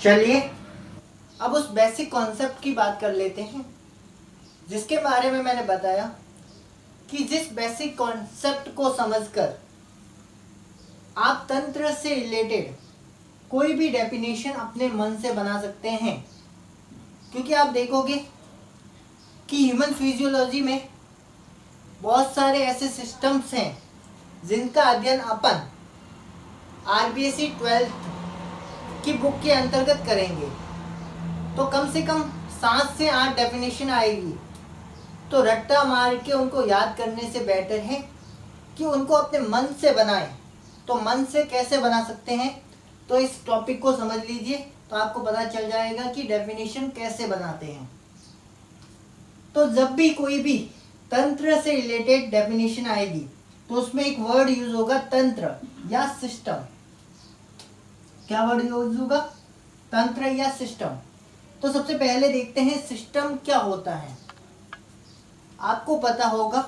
चलिए अब उस बेसिक कॉन्सेप्ट की बात कर लेते हैं जिसके बारे में मैंने बताया कि जिस बेसिक कॉन्सेप्ट को समझकर आप तंत्र से रिलेटेड कोई भी डेफिनेशन अपने मन से बना सकते हैं। क्योंकि आप देखोगे कि ह्यूमन फिजियोलॉजी में बहुत सारे ऐसे सिस्टम्स हैं जिनका अध्ययन अपन आरबीएससी 12th की बुक के अंतर्गत करेंगे, तो कम से कम 7 से 8 डेफिनेशन आएगी। तो रट्टा मार के उनको याद करने से बेटर है कि उनको अपने मन से बनाएं। तो मन से कैसे बना सकते हैं, तो इस टॉपिक को समझ लीजिए तो आपको पता चल जाएगा कि डेफिनेशन कैसे बनाते हैं। तो जब भी कोई भी तंत्र से रिलेटेड डेफिनेशन आएगी तो उसमें एक वर्ड यूज होगा तंत्र या सिस्टम। क्या वर्ड यूज होगा? तंत्र या सिस्टम। तो सबसे पहले देखते हैं सिस्टम क्या होता है। आपको पता होगा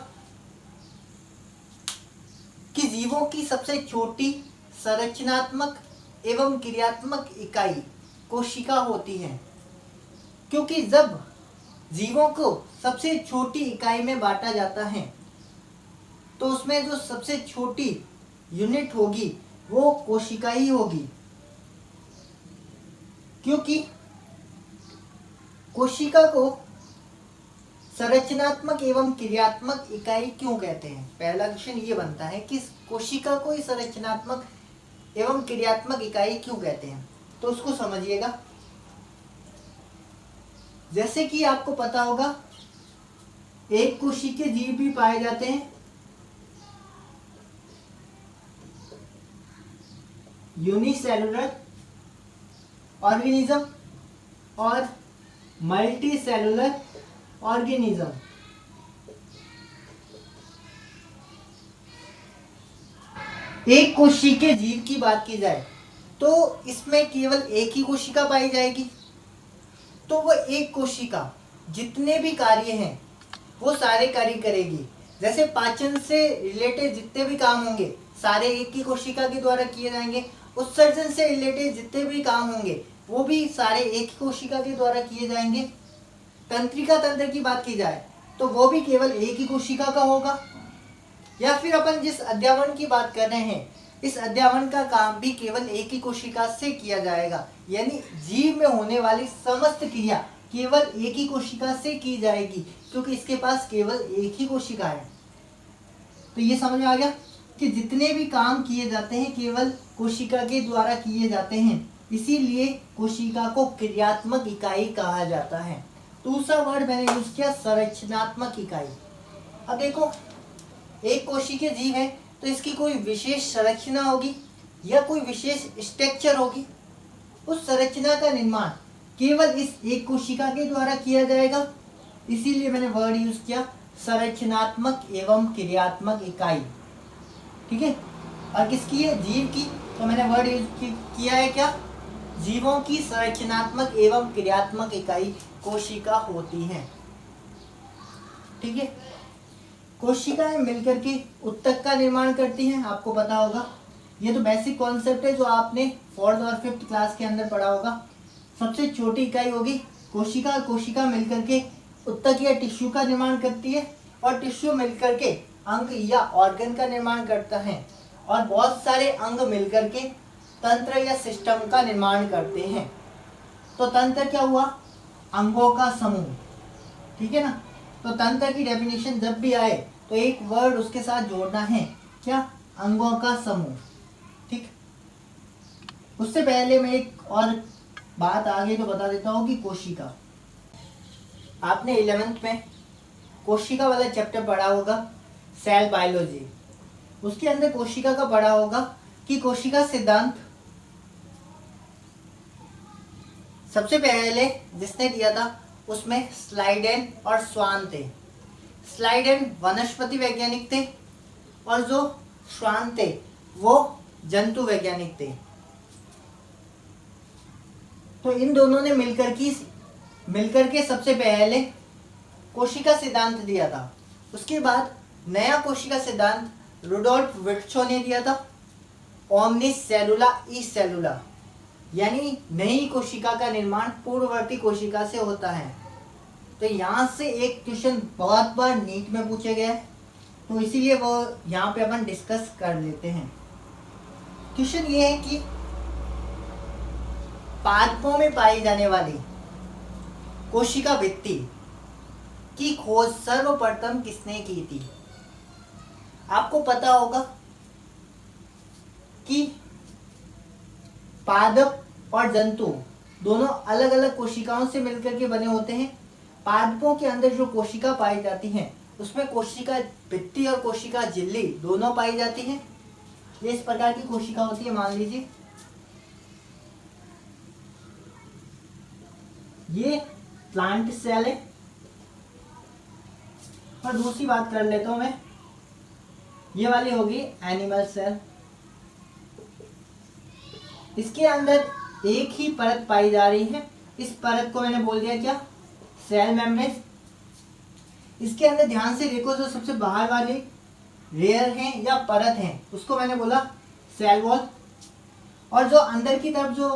कि जीवों की सबसे छोटी संरचनात्मक एवं क्रियात्मक इकाई कोशिका होती है। क्योंकि जब जीवों को सबसे छोटी इकाई में बांटा जाता है तो उसमें जो सबसे छोटी यूनिट होगी वो कोशिका ही होगी। क्योंकि कोशिका को संरचनात्मक एवं क्रियात्मक इकाई क्यों कहते हैं? पहला क्वेश्चन ये बनता है कि कोशिका को ही संरचनात्मक एवं क्रियात्मक इकाई क्यों कहते हैं, तो उसको समझिएगा। जैसे कि आपको पता होगा एक कोशिकीय जीव भी पाए जाते हैं, यूनिसेलुलर ऑर्गेनिज्म और मल्टी सेलुलर ऑर्गेनिज्म। एक कोशिकीय जीव की बात की जाए तो इसमें केवल एक ही कोशिका पाई जाएगी। तो वो एक कोशिका जितने भी कार्य हैं वो सारे कार्य करेगी। जैसे पाचन से रिलेटेड जितने भी काम होंगे सारे एक ही कोशिका के द्वारा किए जाएंगे। उत्सर्जन से रिलेटेड जितने भी काम होंगे वो भी सारे एक ही कोशिका के द्वारा किए जाएंगे। तंत्रिका तंत्र की बात की जाए तो वो भी केवल एक ही कोशिका का होगा। या फिर अपन जिस अध्यावरण की बात कर रहे हैं इस अध्यावरण का काम भी केवल एक ही कोशिका से किया जाएगा। यानी जीव में होने वाली समस्त क्रिया केवल एक ही कोशिका से की जाएगी क्योंकि इसके पास केवल एक ही कोशिका है। तो ये समझ में आ गया कि जितने भी काम किए जाते हैं केवल कोशिका के द्वारा किए जाते हैं, इसीलिए कोशिका को क्रियात्मक इकाई कहा जाता है। दूसरा वर्ड मैंने यूज किया संरचनात्मक इकाई। अब देखो एक कोशिकीय जीव है तो इसकी कोई विशेष संरचना होगी या कोई विशेष स्ट्रक्चर होगी। उस संरचना का निर्माण केवल इस एक कोशिका के द्वारा किया जाएगा, इसीलिए मैंने वर्ड यूज किया संरचनात्मक एवं क्रियात्मक इकाई। ठीक है, और किसकी है? जीव की। तो मैंने वर्ड यूज किया है क्या? जीवों की संरचनात्मक एवं क्रियात्मक इकाई कोशिका होती है। ठीक है, कोशिकाएं मिलकर के उत्तक का निर्माण करती हैं। आपको पता होगा, ये तो बेसिक कॉन्सेप्ट है जो आपने 4th और 5th क्लास के अंदर पढ़ा होगा। सबसे छोटी इकाई होगी कोशिका। कोशिका मिलकर के उत्तक या टिश्यू का निर्माण करती है और टिश्यू मिलकर के अंग या ऑर्गन का निर्माण करता है और बहुत सारे अंग मिलकर के तंत्र या सिस्टम का निर्माण करते हैं। तो तंत्र क्या हुआ? अंगों का समूह। ठीक है ना। तो तंत्र की डेफिनेशन जब भी आए तो एक वर्ड उसके साथ जोड़ना है, क्या? अंगों का समूह। ठीक, उससे पहले मैं एक और बात आगे तो बता देता हूँ कि कोशिका। आपने 11th में कोशिका वाला चैप्टर पढ़ा होगा, सेल बायोलॉजी। उसके अंदर कोशिका का पढ़ा होगा कि कोशिका सिद्धांत सबसे पहले जिसने दिया था उसमें स्लाइडेन और स्वान थे। स्लाइडेन वनस्पति वैज्ञानिक थे और जो स्वान थे वो जंतु वैज्ञानिक थे। तो इन दोनों ने मिलकर के सबसे पहले कोशिका सिद्धांत दिया था। उसके बाद नया कोशिका सिद्धांत रुडोल्फ विर्ट्सो ने दिया था, ओमनिस सेलुला ई सेलुला। यानी नई कोशिका का निर्माण पूर्ववर्ती कोशिका से होता है। तो यहाँ से एक क्वेश्चन बहुत बार नीट में पूछे गए हैं, तो इसीलिए वो यहाँ पे अपन डिस्कस कर लेते हैं। क्वेश्चन ये है कि पादपों में पाई जाने वाली कोशिका भित्ति की खोज सर्वप्रथम किसने की थी? आपको पता होगा कि पादप और जंतु दोनों अलग अलग कोशिकाओं से मिलकर के बने होते हैं। पादपों के अंदर जो कोशिका पाई जाती हैं उसमें कोशिका भित्ति और कोशिका झिल्ली दोनों पाई जाती हैं। ये इस प्रकार की कोशिका होती है, मान लीजिए ये प्लांट सेल है। और दूसरी बात कर लेता हूं मैं, ये वाली होगी एनिमल सेल। इसके अंदर एक ही परत पाई जा रही है, इस परत को मैंने बोल दिया क्या? Cell membrane. इसके अंदर ध्यान से देखो, जो सबसे बाहर वाली लेयर है या परत है उसको मैंने बोला सेल वॉल, और जो अंदर की तरफ जो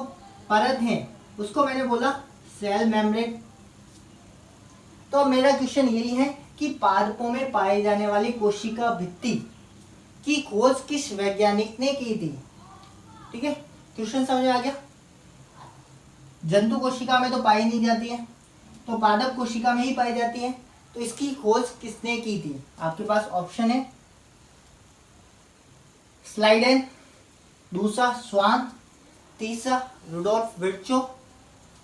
परत है उसको मैंने बोला सेल मेम्ब्रेन। तो मेरा क्वेश्चन यही है कि पादपों में पाए जाने वाली कोशिका भित्ति की खोज किस वैज्ञानिक ने की थी? ठीक है, क्वेश्चन समझ में आ गया। जंतु कोशिका में तो पाई नहीं जाती है, तो पादप कोशिका में ही पाई जाती है, तो इसकी खोज किसने की थी? आपके पास ऑप्शन है स्लाइडेन, दूसरा स्वान, तीसरा रुडोल्फ विर्चो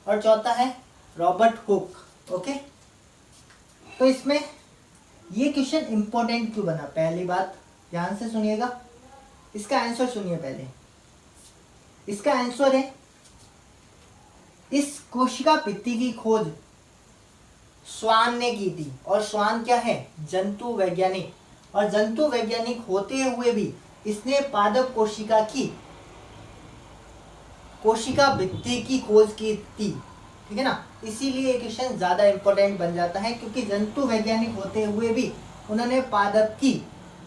और चौथा है रॉबर्ट हुक। ओके, तो इसमें ये क्वेश्चन इंपॉर्टेंट क्यों बना? पहली बात ध्यान से सुनिएगा, इसका आंसर सुनिए पहले। इसका आंसर है इस कोशिका भित्ति की खोज स्वान ने की थी। और स्वान क्या है? जंतु वैज्ञानिक। और जंतु वैज्ञानिक होते हुए भी इसने पादप कोशिका की कोशिका भित्ति की खोज की थी। ठीक है ना, इसीलिए ये क्वेश्चन ज्यादा इंपॉर्टेंट बन जाता है, क्योंकि जंतु वैज्ञानिक होते हुए भी उन्होंने पादप की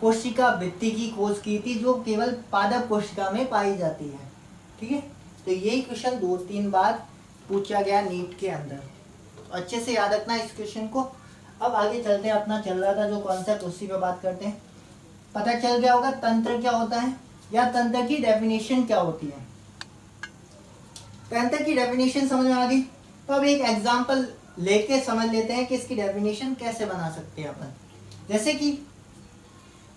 कोशिका भित्ति की खोज की थी, जो केवल पादप कोशिका में पाई जाती है। ठीक है, तो यही क्वेश्चन 2-3 बार पूछा गया नीट के अंदर, तो अच्छे से याद रखना इस क्वेश्चन को। अब आगे चलते हैं, अपना चल रहा था जो कॉन्सेप्ट उसी पे बात करते हैं। पता चल गया होगा तंत्र क्या होता है, या तंत्र की डेफिनेशन क्या होती है। तंत्र की डेफिनेशन समझ में आ गई, तो अब एक एग्जांपल लेके समझ लेते हैं कि इसकी डेफिनेशन कैसे बना सकते हैं अपन। जैसे कि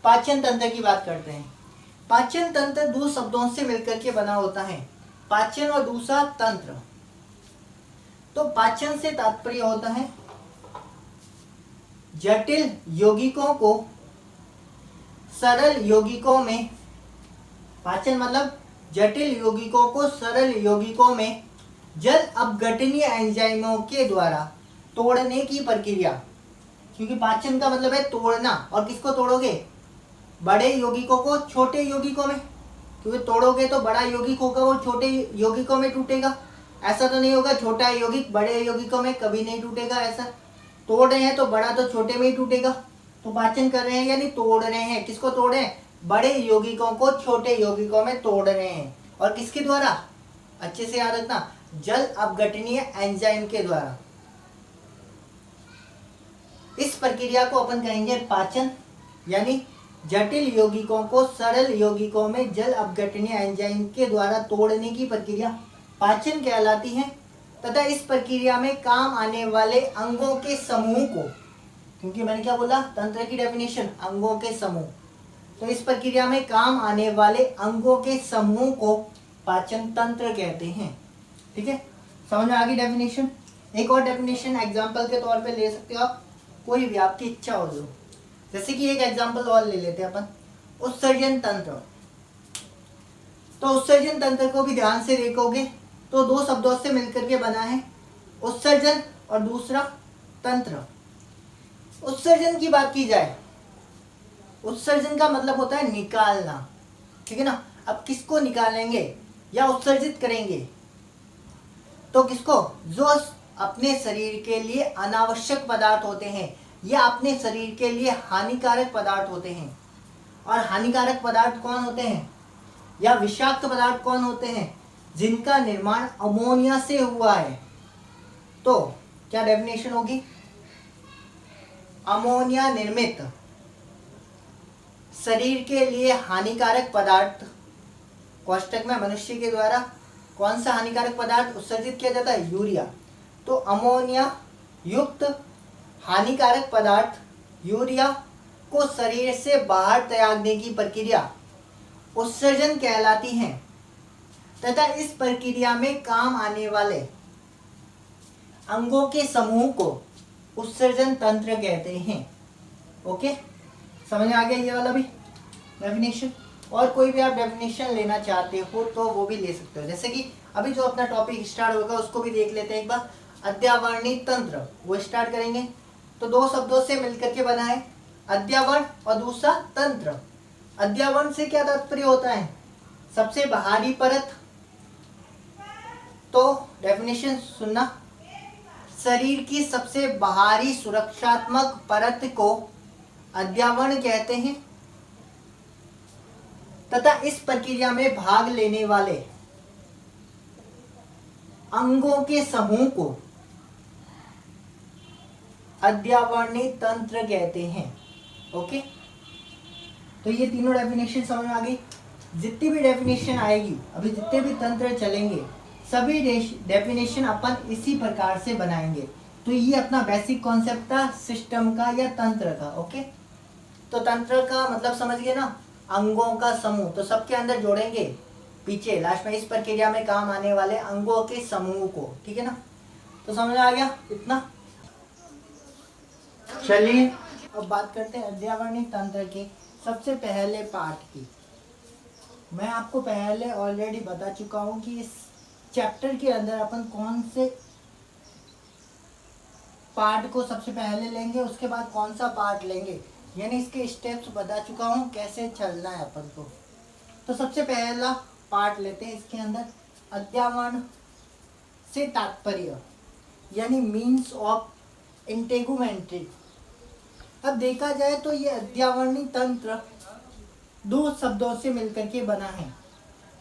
पाचन तंत्र की बात करते हैं। पाचन तंत्र 2 शब्दों से मिलकर के बना होता है, पाचन और दूसरा तंत्र। तो पाचन से तात्पर्य होता है जटिल यौगिकों को सरल यौगिकों में, पाचन मतलब जटिल यौगिकों को सरल यौगिकों में जल अपघटनीय एंजाइमों के द्वारा तोड़ने की प्रक्रिया। क्योंकि पाचन का मतलब है तोड़ना, और किसको तोड़ोगे? बड़े यौगिकों को छोटे यौगिकों में, क्योंकि तोड़ोगे तो बड़ा यौगिक होगा वो छोटे यौगिकों में टूटेगा। ऐसा तो नहीं होगा छोटा यौगिक बड़े यौगिकों में कभी नहीं टूटेगा। ऐसा तोड़ रहे हैं तो बड़ा तो छोटे में ही टूटेगा। तो पाचन कर रहे हैं यानी तोड़ रहे हैं। किसको तोड़ रहे हैं? बड़े यौगिकों को छोटे यौगिकों में तोड़ रहे हैं। और किसके द्वारा? अच्छे से याद रखना, जल अपघटनीय एंजाइम के द्वारा। इस प्रक्रिया को अपन कहेंगे पाचन, यानी जटिल यौगिकों को सरल यौगिकों में जल अपघटनीय एंजाइम के द्वारा तोड़ने की प्रक्रिया पाचन कहलाती है। तथा इस प्रक्रिया में काम आने वाले अंगों के समूह को, क्योंकि मैंने क्या बोला तंत्र की डेफिनेशन, अंगों के समूह, तो इस प्रक्रिया में काम आने वाले अंगों के समूह को पाचन तंत्र कहते हैं। ठीक है, समझ में आ गई डेफिनेशन। एक और डेफिनेशन एग्जाम्पल के तौर पे ले सकते हो आप, कोई भी आपकी इच्छा हो जो। जैसे कि एक एग्जाम्पल और ले लेते हैं अपन, उत्सर्जन तंत्र। तो उत्सर्जन तंत्र को भी ध्यान से देखोगे तो 2 शब्दों से मिलकर के बना है, उत्सर्जन और दूसरा तंत्र। उत्सर्जन की बात की जाए, उत्सर्जन का मतलब होता है निकालना। ठीक है ना, अब किसको निकालेंगे या उत्सर्जित करेंगे? तो किसको? जो अपने शरीर के लिए अनावश्यक पदार्थ होते हैं या अपने शरीर के लिए हानिकारक पदार्थ होते हैं। और हानिकारक पदार्थ कौन होते हैं या विषाक्त पदार्थ कौन होते हैं? जिनका निर्माण अमोनिया से हुआ है। तो क्या डेफिनेशन होगी? अमोनिया निर्मित शरीर के लिए हानिकारक पदार्थ, कोष्टक में मनुष्य के द्वारा कौन सा हानिकारक पदार्थ उत्सर्जित किया जाता है? यूरिया। तो अमोनिया युक्त हानिकारक पदार्थ यूरिया को शरीर से बाहर त्यागने की प्रक्रिया उत्सर्जन कहलाती है तथा इस प्रक्रिया में काम आने वाले अंगों के समूह को उत्सर्जन तंत्र कहते हैं। ओके, समझ में आ गया ये वाला भी डेफिनेशन? और कोई भी आप डेफिनेशन लेना चाहते हो तो वो भी ले सकते हो। जैसे कि अभी जो अपना टॉपिक स्टार्ट होगा उसको भी देख लेते हैं एक बार। अध्यावरणी तंत्र, वो स्टार्ट करेंगे। तो दो शब्दों से मिलकर के बना है, अध्यावरण और दूसरा तंत्र। अध्यावरण से क्या तात्पर्य होता है? सबसे बाहरी परत। तो डेफिनेशन सुनना, शरीर की सबसे बाहरी सुरक्षात्मक परत को अध्यावरण कहते हैं तथा इस प्रक्रिया में भाग लेने वाले अंगों के समूह को अध्यावरणी तंत्र कहते हैं। ओके, तो ये तीनों डेफिनेशन समझ में आ गई। जितनी भी डेफिनेशन आएगी, अभी जितने भी तंत्र चलेंगे, सभी डेफिनेशन अपन इसी प्रकार से बनाएंगे। तो ये अपना बेसिक कॉन्सेप्ट था सिस्टम का या तंत्र का। ओके, तो तंत्र का मतलब समझ गए ना, अंगों का समूह। तो सबके अंदर जोड़ेंगे पीछे लास्ट में इस प्रक्रिया में काम आने वाले अंगों के समूह को। ठीक है ना? तो समझ आ गया इतना? चलिए अब बात करते हैं अध्यावरणी तंत्र के सबसे पहले पार्ट की। मैं आपको पहले ऑलरेडी बता चुका हूं कि इस चैप्टर के अंदर अपन कौन से पार्ट को सबसे पहले लेंगे, उसके बाद कौन सा पार्ट लेंगे, यानी इसके स्टेप्स बता चुका हूँ कैसे चलना है अपन को। तो सबसे पहला पार्ट लेते हैं इसके अंदर, अध्यावरण से तात्पर्य यानी मीन्स ऑफ इंटेगुमेंट्री। अब देखा जाए तो ये अध्यावरणी तंत्र दो शब्दों से मिलकर के बना है,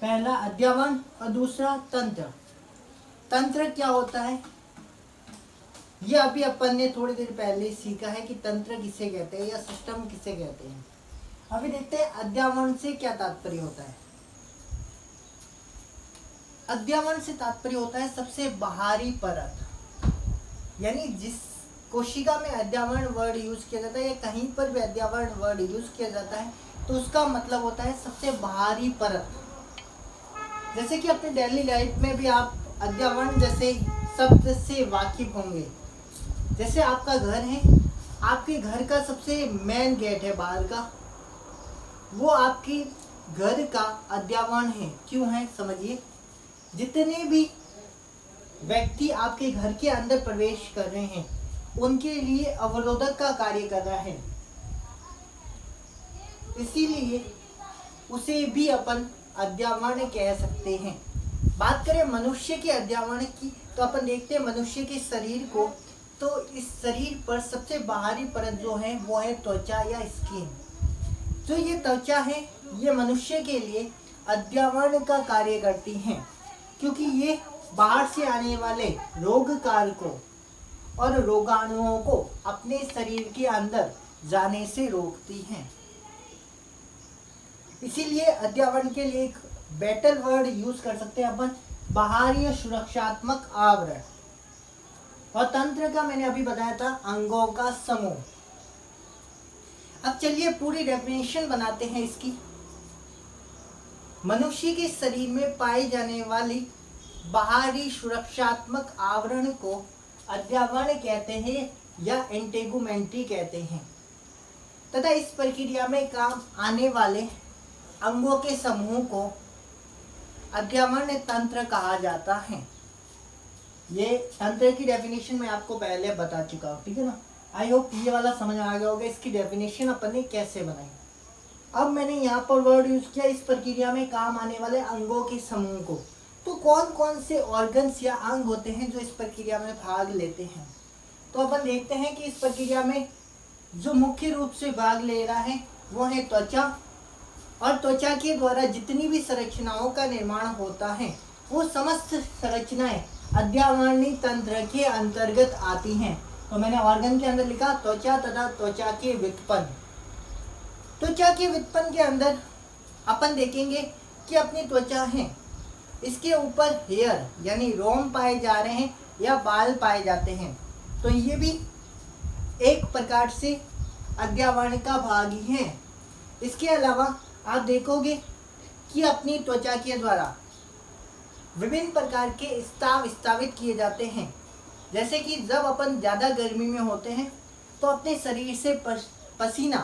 पहला अध्यावरण और दूसरा तंत्र। तंत्र क्या होता है ये अभी अपन ने थोड़ी देर पहले सीखा है कि तंत्र किसे कहते हैं या सिस्टम किसे कहते हैं। अभी देखते हैं अध्यावरण से क्या तात्पर्य होता है। अध्यावरण से तात्पर्य होता है सबसे बाहरी परत, यानी जिस कोशिका में अध्यावरण वर्ड यूज किया जाता है या कहीं पर भी अध्यावरण वर्ड यूज किया जाता है तो उसका मतलब होता है सबसे बाहरी परत। जैसे कि अपने डेली लाइफ में भी आप अध्यावरण जैसे शब्द से वाकिफ होंगे। जैसे आपका घर है, आपके घर का सबसे मेन गेट है बाहर का, वो आपके घर का अध्यावरण है। क्यों है समझिए, जितने भी व्यक्ति आपके घर के अंदर प्रवेश कर रहे हैं उनके लिए अवरोधक का कार्य कर रहा है, इसीलिए उसे भी अपन अध्यावरण कह सकते हैं। बात करें मनुष्य के अध्यावरण की तो अपन देखते हैं मनुष्य के शरीर को, तो इस शरीर पर सबसे बाहरी परत जो है वो है त्वचा या स्किन। जो ये त्वचा है ये मनुष्य के लिए अध्यावरण का कार्य करती हैं, क्योंकि ये बाहर से आने वाले रोग कारकों और रोगाणुओं को अपने शरीर के अंदर जाने से रोकती हैं। इसीलिए अध्यावरण के लिए एक बेटर वर्ड यूज कर सकते हैं अपन, बाहरी सुरक्षात्मक आवरण। और तंत्र का मैंने अभी बताया था अंगों का समूह। अब चलिए पूरी डेफिनेशन बनाते हैं इसकी। मनुष्य के शरीर में पाई जाने वाली बाहरी सुरक्षात्मक आवरण को अध्यावरण कहते हैं या इंटेगुमेंट्री कहते हैं तथा इस प्रक्रिया में काम आने वाले अंगों के समूह को अध्यावरण तंत्र कहा जाता है। ये तंत्र की डेफिनेशन मैं आपको पहले बता चुका हूँ, ठीक है ना? आई होप ये वाला समझ में आ गया होगा इसकी डेफिनेशन अपन ने कैसे बनाई। अब मैंने यहाँ पर वर्ड यूज किया इस प्रक्रिया में काम आने वाले अंगों के समूह को। तो कौन कौन से ऑर्गन्स या अंग होते हैं जो इस प्रक्रिया में भाग लेते हैं? तो अपन देखते हैं कि इस प्रक्रिया में जो मुख्य रूप से भाग ले रहा है वो है त्वचा, और त्वचा के द्वारा जितनी भी संरचनाओं का निर्माण होता है वो समस्त संरचनाएं अद्यावरणीय तंत्र के अंतर्गत आती हैं। तो मैंने ऑर्गन के अंदर लिखा त्वचा तथा त्वचा के व्युत्पन्न। त्वचा के व्युत्पन्न के अंदर अपन देखेंगे कि अपनी त्वचा है, इसके ऊपर हेयर यानी रोम पाए जा रहे हैं या बाल पाए जाते हैं। तो ये भी एक प्रकार से अद्यावरण का भाग ही है। इसके अलावा आप देखोगे कि अपनी त्वचा के द्वारा विभिन्न प्रकार के स्राव स्रावित किए जाते हैं। जैसे कि जब अपन ज़्यादा गर्मी में होते हैं तो अपने शरीर से पसीना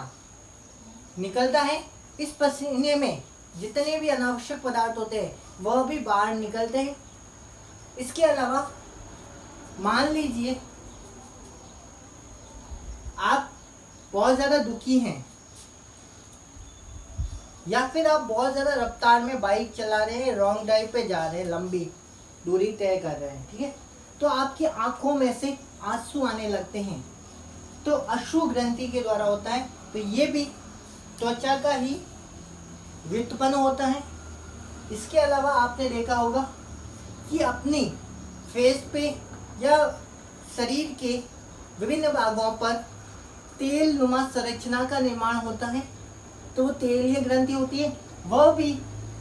निकलता है। इस पसीने में जितने भी अनावश्यक पदार्थ होते हैं वह भी बाहर निकलते हैं। इसके अलावा मान लीजिए आप बहुत ज़्यादा दुखी हैं या फिर आप बहुत ज़्यादा रफ्तार में बाइक चला रहे हैं, रॉन्ग ड्राइव पे जा रहे हैं, लंबी दूरी तय कर रहे हैं, ठीक है, तो आपकी आंखों में से आंसू आने लगते हैं। तो अश्रु ग्रंथि के द्वारा होता है। तो ये भी त्वचा का ही व्युत्पन्न होता है। इसके अलावा आपने देखा होगा कि अपनी फेस पे या शरीर के विभिन्न भागों पर तेल नुमा संरचना का निर्माण होता है। तो वो तेलीय ग्रंथि होती है, वह भी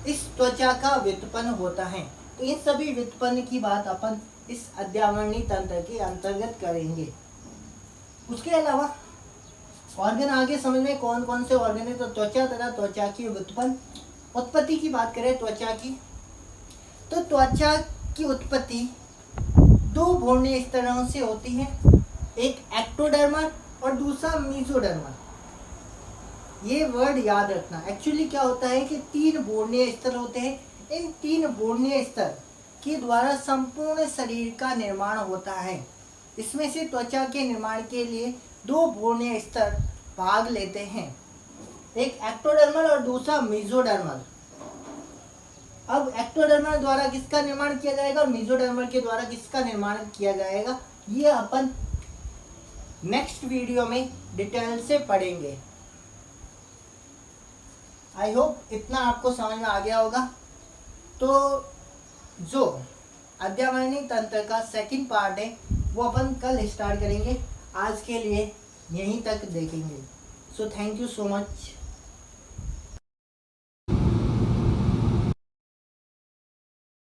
इस त्वचा का व्युत्पन्न होता है। तो इन सभी व्युत्पन्न की बात अपन इस अद्यावरणीय तंत्र के अंतर्गत करेंगे। उसके अलावा ऑर्गन आगे समझ में कौन कौन से ऑर्गन है। तो त्वचा तथा त्वचा की व्युत्पन्न उत्पत्ति की बात करें त्वचा की, तो त्वचा की उत्पत्ति दो भ्रूणीय स्तरों से होती है, एक एक्टोडर्मल और दूसरा मेसोडर्मल। ये वर्ड याद रखना। एक्चुअली क्या होता है कि 3 भ्रूणीय स्तर होते हैं। इन 3 भ्रूणीय स्तर के द्वारा संपूर्ण शरीर का निर्माण होता है। इसमें से त्वचा के निर्माण के लिए 2 भ्रूणीय स्तर भाग लेते हैं, एक एक्टोडर्मल और दूसरा मेसोडर्मल। अब एक्टोडर्मल द्वारा किसका निर्माण किया जाएगा और मेसोडर्मल के द्वारा किसका निर्माण किया जाएगा, ये अपन नेक्स्ट वीडियो में डिटेल से पढ़ेंगे। आई होप इतना आपको समझ में आ गया होगा। तो जो अद्यावरणीय तंत्र का सेकंड पार्ट है वो अपन कल स्टार्ट करेंगे। आज के लिए यहीं तक देखेंगे। So thank you so much.